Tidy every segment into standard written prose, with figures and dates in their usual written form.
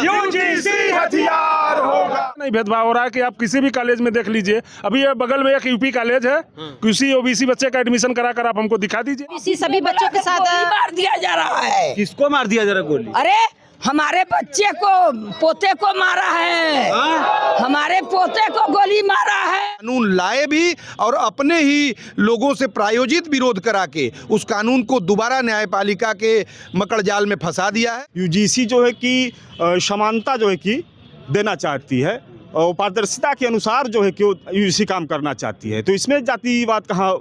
UGC हथियार होगा। नहीं भेदभाव हो रहा है कि आप किसी भी कॉलेज में देख लीजिए। अभी ये बगल में एक यूपी कॉलेज है, किसी ओबीसी बच्चे का एडमिशन करा कर आप हमको दिखा दीजिए। इसी सभी बच्चों के साथ मार दिया जा रहा है। किसको मार दिया जरा गोली? अरे हमारे बच्चे को, पोते को मारा है। हमारे पोते को गोली मारा है। कानून लाए भी और अपने ही लोगों से प्रायोजित विरोध करा के उस कानून को दोबारा न्यायपालिका के मकड़ जाल में फंसा दिया है। यूजीसी जो है कि समानता जो है कि देना चाहती है और पारदर्शिता के अनुसार जो है कि यूजीसी काम करना चाहती है, तो इसमें जातिवाद कहाँ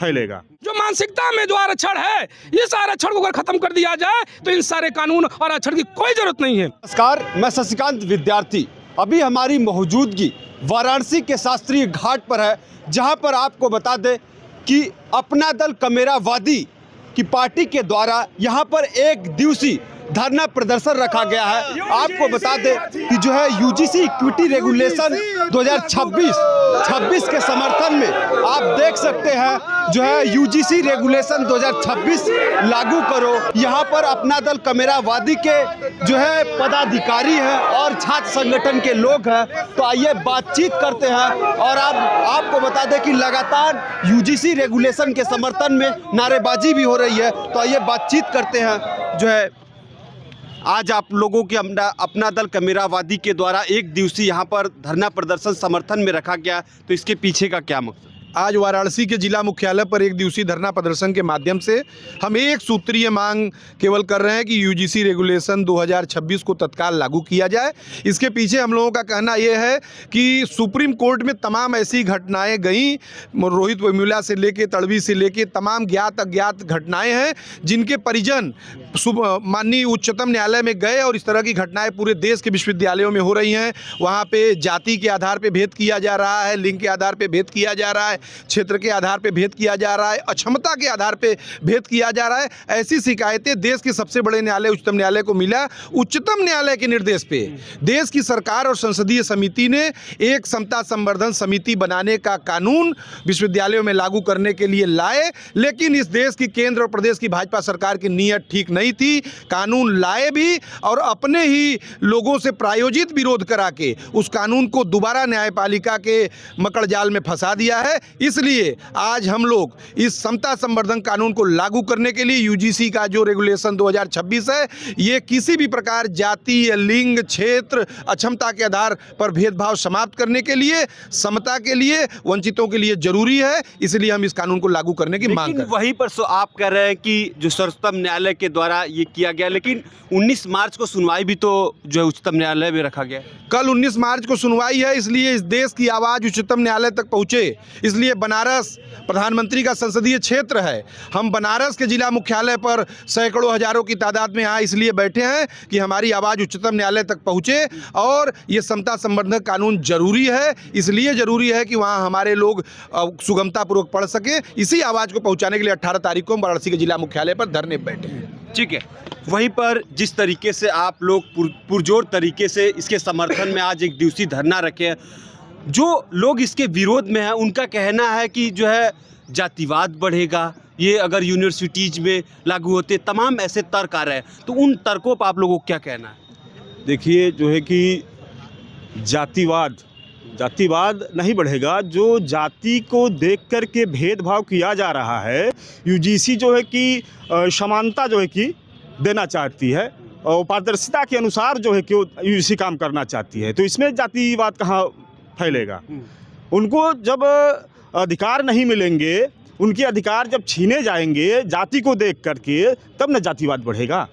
फैलेगा? जो मानसिकता में जो आरक्षण है, इस आरक्षण को अगर खत्म कर दिया जाए तो इन सारे कानून और आरक्षण की कोई जरूरत नहीं है। नमस्कार, मैं शशिकांत विद्यार्थी। अभी हमारी मौजूदगी वाराणसी के शास्त्रीय घाट पर है, जहां पर आपको बता दें कि अपना दल कमेरावादी की पार्टी के द्वारा यहां पर एक दिवसीय धरना प्रदर्शन रखा गया है। आपको बता दें कि जो है यूजीसी इक्विटी रेगुलेशन 2026 के समर्थन में आप देख सकते हैं जो है यूजीसी रेगुलेशन 2026 लागू करो। यहाँ पर अपना दल कमेरावादी के जो है पदाधिकारी हैं और छात्र संगठन के लोग हैं, तो आइए बातचीत करते हैं। और आपको बता दें कि लगातार यूजीसी रेगुलेशन के समर्थन में नारेबाजी भी हो रही है, तो आइए बातचीत करते हैं। जो है आज आप लोगों के अपना दल कमेरावादी के द्वारा एक दिवसीय यहाँ पर धरना प्रदर्शन समर्थन में रखा गया, तो इसके पीछे का क्या मकसद? आज वाराणसी के जिला मुख्यालय पर एक दिवसीय धरना प्रदर्शन के माध्यम से हम एक सूत्रीय मांग केवल कर रहे हैं कि यूजीसी रेगुलेशन 2026 को तत्काल लागू किया जाए। इसके पीछे हम लोगों का कहना यह है कि सुप्रीम कोर्ट में तमाम ऐसी घटनाएं गईं, रोहित वेमुला से लेके तड़वी से लेके तमाम ज्ञात अज्ञात घटनाएं हैं, जिनके परिजन माननीय उच्चतम न्यायालय में गए और इस तरह की घटनाएं पूरे देश के विश्वविद्यालयों में हो रही हैं। वहाँ पे जाति के आधार पे भेद किया जा रहा है, लिंग के आधार पे भेद किया जा रहा है, क्षेत्र के आधार पे भेद किया जा रहा है, अक्षमता के आधार पे भेद किया जा रहा है। ऐसी शिकायतें देश के सबसे बड़े न्यायालय उच्चतम न्यायालय को मिला। उच्चतम न्यायालय के निर्देश पे देश की सरकार और संसदीय समिति ने एक समता संवर्धन समिति बनाने का कानून विश्वविद्यालयों में लागू करने के लिए लाए, लेकिन इस देश की केंद्र और प्रदेश की भाजपा सरकार की नीयत ठीक नहीं थी। कानून लाए भी और अपने ही लोगों से प्रायोजित विरोध करा के उस कानून को दोबारा न्यायपालिका के मकड़ जाल में फंसा दिया है। इसलिए आज हम लोग इस समता संवर्धन कानून को लागू करने के लिए यूजीसी का जो रेगुलेशन 2026 है, ये किसी भी प्रकार जाति, लिंग, क्षेत्र, अक्षमता के आधार पर भेदभाव समाप्त करने के लिए, समता के लिए, वंचितों के लिए जरूरी है। इसलिए हम इस कानून को लागू करने की मांग कर रहे हैं। वहीं पर आप कह रहे हैं कि जो सर्वोच्च न्यायालय के द्वारा ये किया गया, लेकिन 19 मार्च को सुनवाई भी तो जो है उच्चतम न्यायालय में रखा गया। कल 19 मार्च को सुनवाई है, इसलिए इस देश की आवाज़ उच्चतम न्यायालय तक पहुँचे। इसलिए बनारस प्रधानमंत्री का संसदीय क्षेत्र है। हम बनारस के जिला मुख्यालय पर सैकड़ों हजारों की तादाद में यहाँ इसलिए बैठे हैं कि हमारी आवाज़ उच्चतम न्यायालय तक पहुँचे। और ये समता संवर्धन कानून जरूरी है, इसलिए ज़रूरी है कि वहाँ हमारे लोग सुगमतापूर्वक पढ़ सकें। इसी आवाज़ को पहुँचाने के लिए 18 तारीख को हम वाराणसी के जिला मुख्यालय पर धरने पर बैठे हैं। ठीक है, वहीं पर जिस तरीके से आप लोग पुरजोर तरीके से इसके समर्थन में आज एक दिवसीय धरना रखे हैं, जो लोग इसके विरोध में हैं उनका कहना है कि जो है जातिवाद बढ़ेगा, ये अगर यूनिवर्सिटीज में लागू होते, तमाम ऐसे तर्क आ रहे हैं, तो उन तर्कों पर आप लोगों को क्या कहना है? देखिए जो है कि जातिवाद नहीं बढ़ेगा। जो जाति को देख कर के भेदभाव किया जा रहा है, यूजीसी जो है कि समानता जो है कि देना चाहती है और पारदर्शिता के अनुसार जो है कि यूजीसी काम करना चाहती है, तो इसमें जातिवाद कहाँ फैलेगा? उनको जब अधिकार नहीं मिलेंगे, उनके अधिकार जब छीने जाएंगे जाति को देख करके, तब न जातिवाद बढ़ेगा।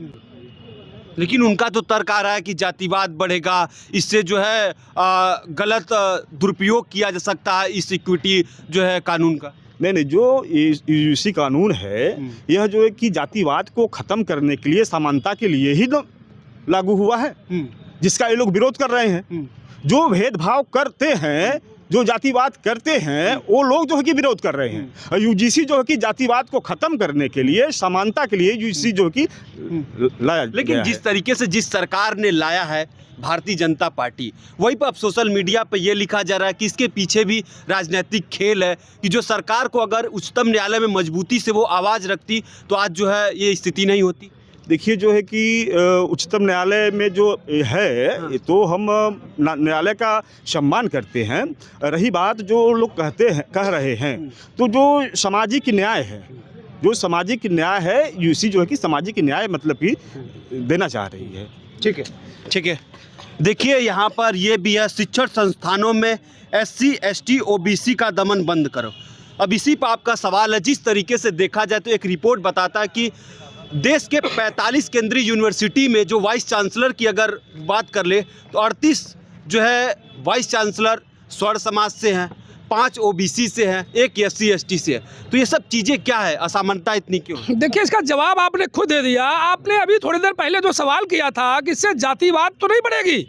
लेकिन उनका तो तर्क आ रहा है कि जातिवाद बढ़ेगा, इससे जो है गलत दुरुपयोग किया जा सकता है इस इक्विटी जो है कानून का। नहीं, जो यूजीसी कानून है, यह जो है कि जातिवाद को ख़त्म करने के लिए, समानता के लिए ही लागू हुआ है, जिसका ये लोग विरोध कर रहे हैं। जो भेदभाव करते हैं, जो जातिवाद करते हैं, वो लोग जो है कि विरोध कर रहे हैं। और यूजीसी जो है कि जातिवाद को ख़त्म करने के लिए, समानता के लिए यूजीसी जो है कि लाया। लेकिन जिस तरीके से जिस सरकार ने लाया है भारतीय जनता पार्टी, वहीं पर अब सोशल मीडिया पर यह लिखा जा रहा है कि इसके पीछे भी राजनीतिक खेल है, कि जो सरकार को अगर उच्चतम न्यायालय में मजबूती से वो आवाज़ रखती तो आज जो है ये स्थिति नहीं होती। देखिए जो है कि उच्चतम न्यायालय में जो है तो हम न्यायालय का सम्मान करते हैं। रही बात जो लोग कह रहे हैं, तो जो सामाजिक न्याय है, जो सामाजिक न्याय है, यूसी जो है कि सामाजिक न्याय मतलब कि देना चाह रही है। ठीक है, ठीक है। देखिए यहाँ पर ये भी है, शिक्षण संस्थानों में SC ST OBC का दमन बंद करो। अब इसी पर आपका सवाल है। जिस तरीके से देखा जाए तो एक रिपोर्ट बताता है कि देश के 45 केंद्रीय यूनिवर्सिटी में जो वाइस चांसलर की अगर बात कर ले तो 38 जो है वाइस चांसलर स्वर्ण समाज से हैं, 5 OBC से हैं, 1 SC ST से है। तो ये सब चीज़ें क्या है, असमानता इतनी क्यों है? देखिए, इसका जवाब आपने खुद दे दिया। आपने अभी थोड़ी देर पहले जो सवाल किया था कि इससे जातिवाद तो नहीं बढ़ेगी।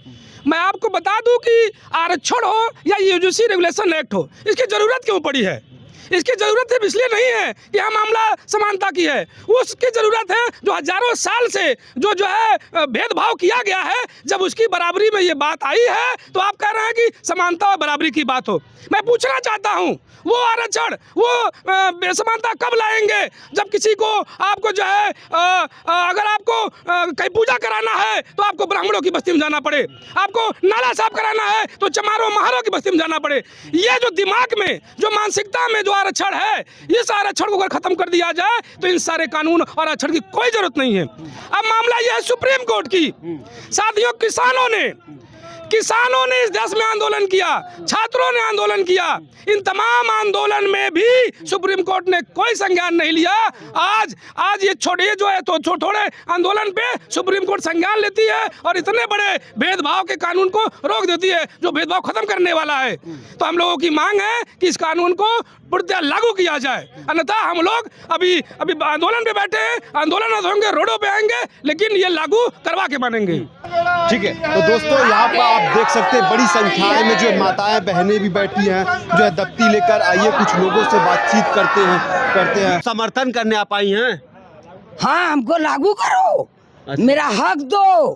मैं आपको बता दूं कि आरक्षण हो या यूजीसी रेगुलेशन एक्ट हो, इसकी ज़रूरत क्यों पड़ी है? इसकी ज़रूरत सिर्फ इसलिए नहीं है कि यह मामला समानता की है, उसकी ज़रूरत है जो हजारों साल से जो है भेदभाव किया गया है। जब उसकी बराबरी में ये बात आई है तो आप कह रहे हैं कि समानता और बराबरी की बात हो। मैं पूछना चाहता हूँ, वो आरक्षण, वो समानता कब लाएंगे? जब किसी को आपको जो है अगर आपको कहीं पूजा कराना है तो आपको ब्राह्मणों की बस्ती में जाना पड़े, आपको नाला साफ कराना है तो चमारों महारों की बस्ती में जाना पड़े। ये जो दिमाग में, जो मानसिकता में जो आरक्षण है, इस आरक्षण को अगर खत्म कर दिया जाए तो इन सारे कानून और आरक्षण की कोई जरूरत नहीं है। अब मामला यह है सुप्रीम कोर्ट की। साथियों, किसानों ने इस देश में आंदोलन किया, छात्रों ने आंदोलन किया। इन तमाम आंदोलन में भी सुप्रीम कोर्ट ने कोई संज्ञान नहीं लिया। आज ये छोटे जो है तो थोड़े आंदोलन पे सुप्रीम कोर्ट संज्ञान लेती है और इतने बड़े भेदभाव के कानून को रोक देती है जो भेदभाव खत्म करने वाला है। तो हम लोगों की मांग है कि इस कानून को पूर्णतः लागू किया जाए, अन्यथा हम लोग अभी आंदोलन पे बैठे हैं, आंदोलन होंगे, रोडों पे आएंगे, लेकिन ये लागू करवा के मानेंगे। ठीक है, तो दोस्तों यहाँ पर आप देख सकते हैं बड़ी संख्या में जो माताएं बहनें भी बैठी हैं, जो है दफ्ती लेकर। आइए कुछ लोगों से बातचीत करते हैं। समर्थन करने आप आई हैं? हाँ, हमको लागू करो, मेरा हक दो।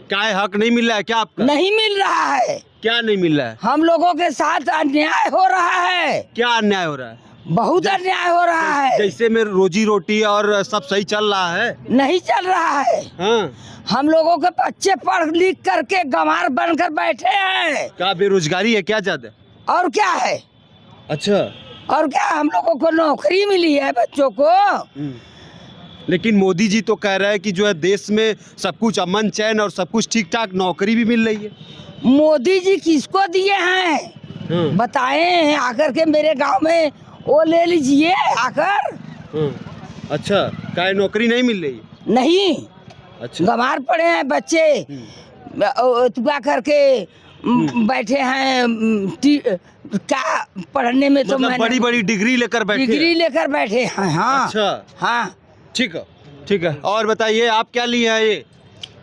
क्या है, हक नहीं मिल रहा है क्या आपका? नहीं मिल रहा है। क्या नहीं मिल रहा है? हम लोगों के साथ अन्याय हो रहा है। क्या अन्याय हो रहा है? बहुत अन्याय हो रहा है। जैसे में रोजी रोटी और सब सही चल रहा है? नहीं चल रहा है। हाँ। हम लोगों के बच्चे पढ़ लिख करके गंवार बनकर बैठे हैं। क्या बेरोजगारी है क्या ज्यादा? और क्या है? अच्छा, और क्या, हम लोगों को नौकरी मिली है बच्चों को। लेकिन मोदी जी तो कह रहे हैं कि जो है देश में सब कुछ अमन चैन और सब कुछ ठीक ठाक, नौकरी भी मिल रही है। मोदी जी किसको दिए हैं बताएं, आकर के मेरे गांव में वो ले लीजिए आकर। अच्छा, क्या नौकरी नहीं मिल रही? नहीं, अच्छा, गंवार पड़े हैं बच्चे, तुआ करके बैठे हैं। क्या पढ़ने में तो मतलब बड़ी बड़ी डिग्री लेकर बैठे हैं। हाँ। अच्छा, हाँ, ठीक है, ठीक है। और बताइए आप क्या लिए हैं?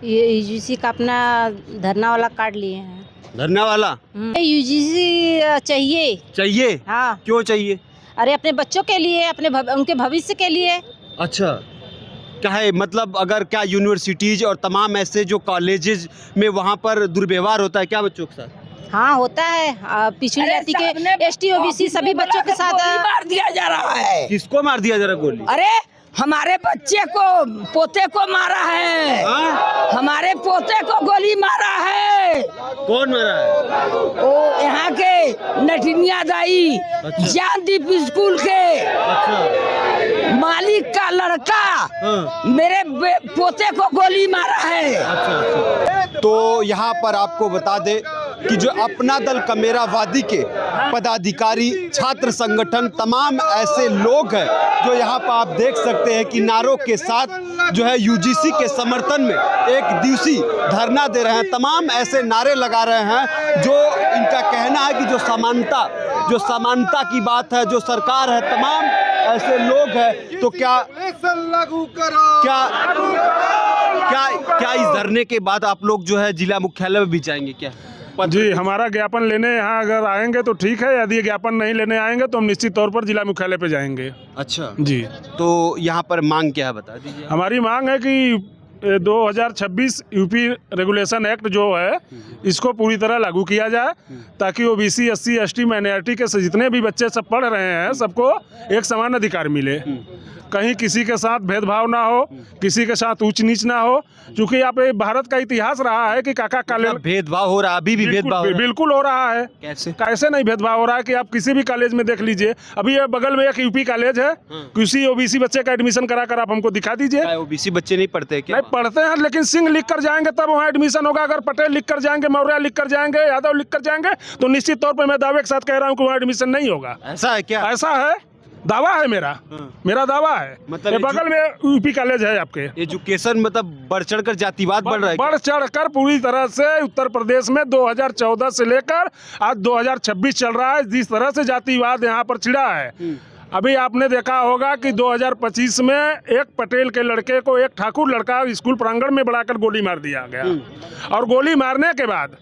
ये यूजीसी का अपना धरना वाला कार्ड लिए हैं। धरना वाला? यूजीसी चाहिए। हाँ। क्यों चाहिए? अरे अपने बच्चों के लिए, उनके भविष्य के लिए। अच्छा, क्या है मतलब अगर क्या यूनिवर्सिटीज और तमाम ऐसे जो कॉलेजेस में वहाँ पर दुर्व्यवहार होता है क्या बच्चों के साथ? हाँ, होता है। पिछड़ी जाति के ST OBC सभी बच्चों के साथ मार दिया जा रहा है। किसको मार दिया जा रहा गोली? अरे हमारे बच्चे को, पोते को मारा है। हमारे पोते को गोली मारा है। कौन मारा है? ओ यहाँ के नटिनिया दाई। अच्छा। ज्ञानदीप स्कूल के मालिक का लड़का मेरे पोते को गोली मारा है। अच्छा। तो यहाँ पर आपको बता दे कि जो अपना दल कमेरावादी के पदाधिकारी, छात्र संगठन, तमाम ऐसे लोग हैं जो यहाँ पर आप देख सकते हैं कि नारों के साथ जो है यूजीसी के समर्थन में एक दिवसीय धरना दे रहे हैं। तमाम ऐसे नारे लगा रहे हैं जो इनका कहना है कि जो समानता की बात है, जो सरकार है, तमाम ऐसे लोग हैं। तो क्या इस धरने के बाद आप लोग जो है जिला मुख्यालय में भी जाएंगे क्या? जी, हमारा ज्ञापन लेने यहाँ अगर आएंगे तो ठीक है, यदि ज्ञापन नहीं लेने आएंगे तो हम निश्चित तौर पर जिला मुख्यालय पे जाएंगे। अच्छा जी। तो यहाँ पर मांग क्या है बता दीजिए। हमारी मांग है कि 2026 यूपी रेगुलेशन एक्ट जो है इसको पूरी तरह लागू किया जाए, ताकि ओबीसी, एससी, एसटी, माइनॉरिटी के जितने भी बच्चे सब पढ़ रहे हैं सबको एक समान अधिकार मिले, कहीं किसी के साथ भेदभाव ना हो, किसी के साथ ऊंच नीच ना हो। क्योंकि यहाँ पे भारत का इतिहास रहा है कि काका कॉलेज भेदभाव हो रहा है, अभी भी भेदभाव हो रहा है। बिल्कुल हो रहा है। कैसे नहीं भेदभाव हो रहा है कि आप किसी भी कॉलेज में देख लीजिए। अभी ये बगल में एक यूपी कॉलेज है, किसी ओबीसी बच्चे का एडमिशन करा कर आप हमको दिखा दीजिए। ओबीसी बच्चे नहीं पढ़ते क्या? नहीं पढ़ते हैं, लेकिन सिंह लिख कर जाएंगे तब वहाँ एडमिशन होगा। अगर पटेल लिख कर जाएंगे, मौर्य लिख कर जाएंगे, यादव लिख कर जाएंगे, तो निश्चित तौर पर मैं दावे के साथ कह रहा हूँ कि वहाँ एडमिशन नहीं होगा। ऐसा है क्या? ऐसा है, दावा है मेरा दावा है। मतलब ये बगल में यूपी कॉलेज है आपके। एजुकेशन मतलब बढ़ चढ़ कर जातिवाद बढ़ रहा है। बढ़ चढ़कर पूरी तरह से उत्तर प्रदेश में 2014 से लेकर आज 2026 चल रहा है, जिस तरह से जातिवाद यहाँ पर छिड़ा है। अभी आपने देखा होगा कि 2025 में एक पटेल के लड़के को एक ठाकुर लड़का स्कूल प्रांगण में बढ़ाकर गोली मार दिया गया, और गोली मारने के बाद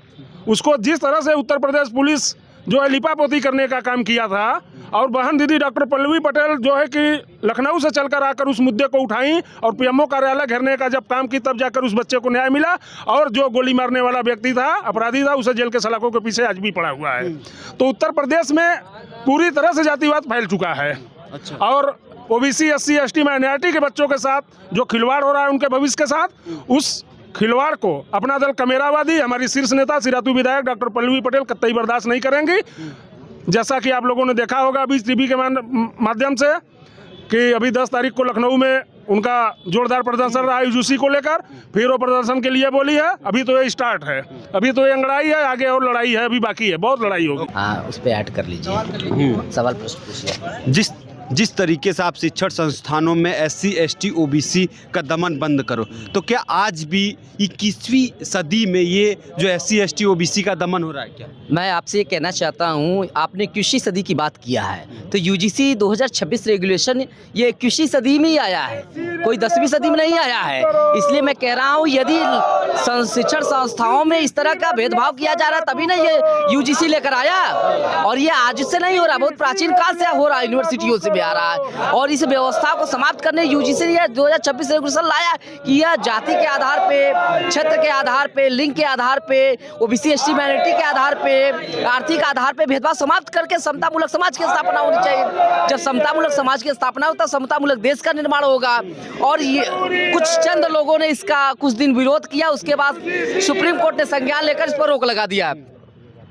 उसको जिस तरह से उत्तर प्रदेश पुलिस जो है लिपापोती करने का काम किया था, और बहन दीदी डॉक्टर पल्लवी पटेल जो है कि लखनऊ से चलकर आकर उस मुद्दे को उठाई और पीएमओ कार्यालय घेरने का जब काम की, तब जाकर उस बच्चे को न्याय मिला। और जो गोली मारने वाला व्यक्ति था, अपराधी था, उसे जेल के सलाखों के पीछे आज भी पड़ा हुआ है। तो उत्तर प्रदेश में पूरी तरह से जातिवाद फैल चुका है। अच्छा। और ओबीसी, एससी, एसटी, माइनॉरिटी के बच्चों के साथ जो खिलवाड़ हो रहा है उनके भविष्य के साथ, उस खिलवाड़ को अपना दल कमेरावादी, हमारी शीर्ष नेता सिरातू विधायक डॉक्टर पल्लवी पटेल कतई बर्दाश्त नहीं करेंगी। जैसा कि आप लोगों ने देखा होगा अभी टीवी के माध्यम से कि अभी 10 तारीख को लखनऊ में उनका जोरदार प्रदर्शन रहा यूजीसी को लेकर, फिर वो प्रदर्शन के लिए बोली है। अभी तो ये स्टार्ट है, अभी तो ये अंगड़ाई है, आगे और लड़ाई है, अभी बाकी है, बहुत लड़ाई होगी। हाँ, उस पर ऐड कर लीजिए, सवाल प्रश्न पूछिए। जिस तरीके से आप शिक्षण संस्थानों में एससी, एसटी, ओबीसी का दमन बंद करो, तो क्या आज भी 21वीं सदी में ये जो एससी, एसटी, ओबीसी का दमन हो रहा है क्या? मैं आपसे ये कहना चाहता हूँ, आपने 21वीं सदी की बात किया है, तो यूजीसी 2026 रेगुलेशन ये 21वीं सदी में ही आया है, कोई 10वीं सदी में नहीं आया है। इसलिए मैं कह रहा हूँ, यदि शिक्षण संस्थाओं में इस तरह का भेदभाव किया जा रहा है, तभी ना ये यूजीसी लेकर आया। और ये आज से नहीं हो रहा, बहुत प्राचीन काल से हो रहा है, यूनिवर्सिटियों से भी आ रहा है। और इस व्यवस्था को समाप्त करने यूजीसी ने 2026 रेगुलेशन लाया कि यह जाति के आधार पे, क्षेत्र के आधार पे, लिंग के आधार पे, ओबीसी, एसटी, माइनॉरिटी के आधार पे, आर्थिक आधार पे भेदभाव समाप्त करके समतामूलक समाज की स्थापना होनी चाहिए। जब समतामूलक समाज की स्थापना होता है, समतामूलक देश का निर्माण होगा। और ये कुछ चंद लोगों ने इसका कुछ दिन विरोध किया, उसके बाद सुप्रीम कोर्ट ने संज्ञान लेकर इस पर रोक लगा दिया।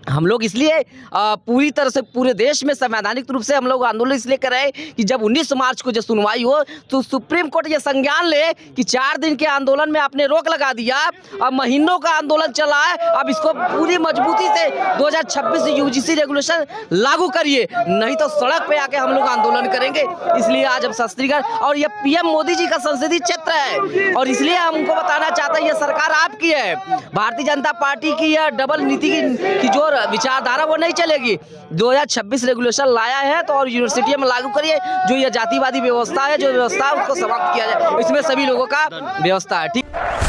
हम लोग इसलिए पूरी तरह से पूरे देश में संवैधानिक रूप से हम लोग आंदोलन इसलिए कर रहे हैं कि जब 19 मार्च को जब सुनवाई हो, तो सुप्रीम कोर्ट ये संज्ञान ले कि 4 दिन के आंदोलन में आपने रोक लगा दिया, अब महीनों का आंदोलन चला है, अब इसको पूरी मजबूती से 2026 यूजीसी रेगुलेशन लागू करिए, नहीं तो सड़क पे आके हम लोग आंदोलन करेंगे। इसलिए आज हम शस्त्रीगढ़, और ये पीएम मोदी जी का संसदीय क्षेत्र है, और इसलिए हमको बताना चाहते हैं ये सरकार आपकी है, भारतीय जनता पार्टी की यह डबल नीति की जो विचारधारा वो नहीं चलेगी। 2026 रेगुलेशन लाया है तो और यूनिवर्सिटी में लागू करिए। जो ये जातिवादी व्यवस्था है, जो व्यवस्था है उसको समाप्त किया जाए, इसमें सभी लोगों का व्यवस्था है। ठीक।